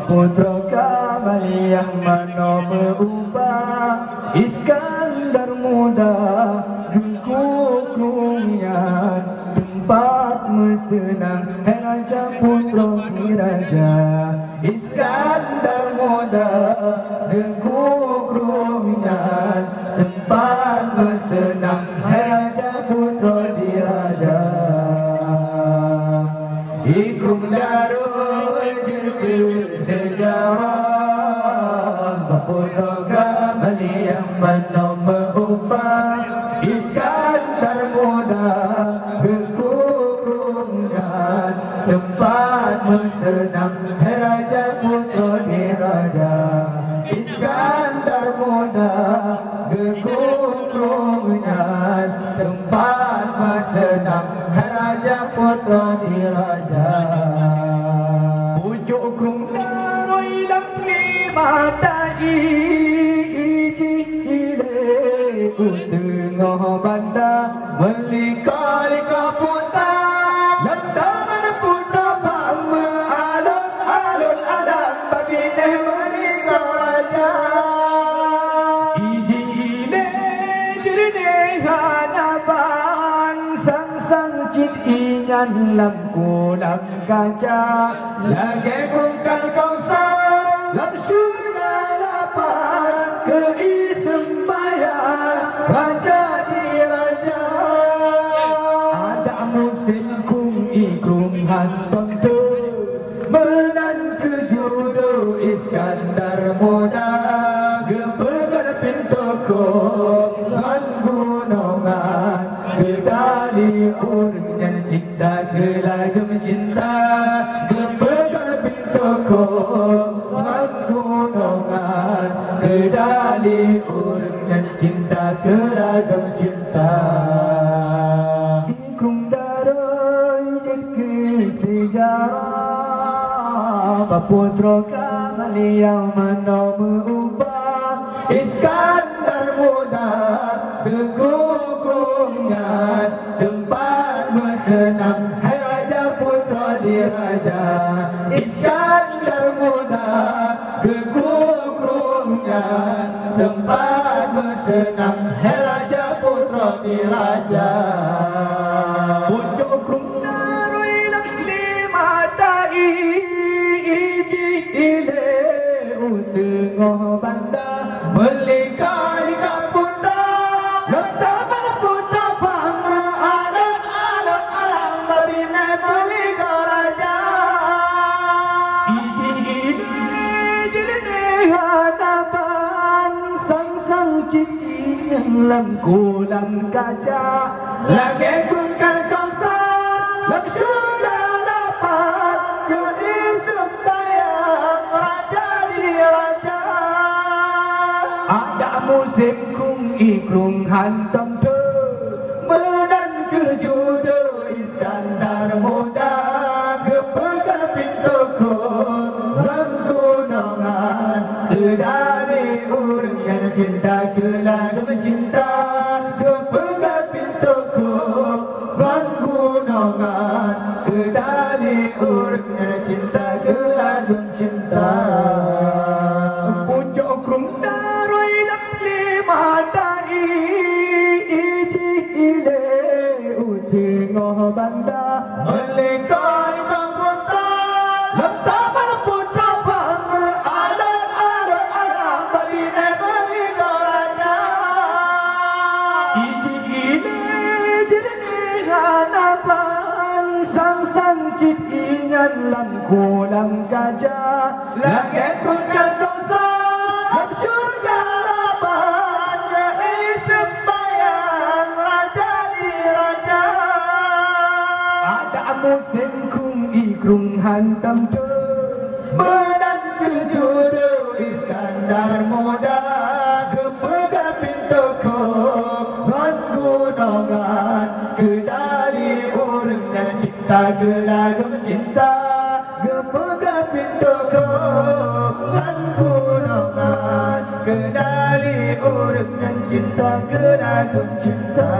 Putra Kamali yang mana berubah Iskandar muda Dengkukrungnya tempat bersenang Raja Putra Raja Iskandar muda Dengkukrungnya tempat bersenang Raja Putra Raja Ikrum Darul sejarah Putra Kamali yang mana berubah Iskandar muda berkurungnya tempat bersenang Raja Putra Raja Iskandar muda berkurungnya tempat bersenang Raja Putra Raja tengah bandar melika-lika putar lantaran putra pama alun-alun alam babineh melika raja ijile jernih hadapan sang-sang cik inyan lam kulang kaca lagi bungkal kausar lam syurga lapan keisembaya raja di raja ada musim kung ikung hantam tu menan kejudo Iskandar muda gepegan pintu kongan gunungan kedali urang yang cinta gelagam cinta gepegan pintu kongan gunungan kedali urang yang cinta keragam cinta Ikung darah ke sejarah Putra Kamali yang mana berubah Iskandar muda berkurungnya tempat bersenang Raja Putra Raja Iskandar muda berkurungnya tempat bersenang Raja Putra Raja pucuk krung darui lima tai ile tengah bandar melika-lika putar lantaran putra pama alun-alun alam babineh melika raja lam kulang kaca lagi bungkal kausar lam syurga lapan jadi sembayang raja di raja ada musim kung ikrung hantam tu menan kejudo Iskandar muda gepegan pintu kongan gunungan kedali urang yang cinta gelagam cinta gepegan pintu kongan gunungan kedali urang yang cinta gelagam cinta pucuk krung darui lima tai ile tengah bandar melika-lika putar lantaran putra pama alun-alun alam babineh melika raja ile jernih hadapan sang-sang cik inyan lam kulang kaca lagi bungkal kausar lam syurga lapan keisembaya raja di raja ada musim kung ikrung hantam tu menan kejudo Iskandar muda gepegan pintu kongan gunungan kedali urang yang cinta gelagam cinta gepegan pintu kongan gunungan kedali urang yang cinta gelagam cinta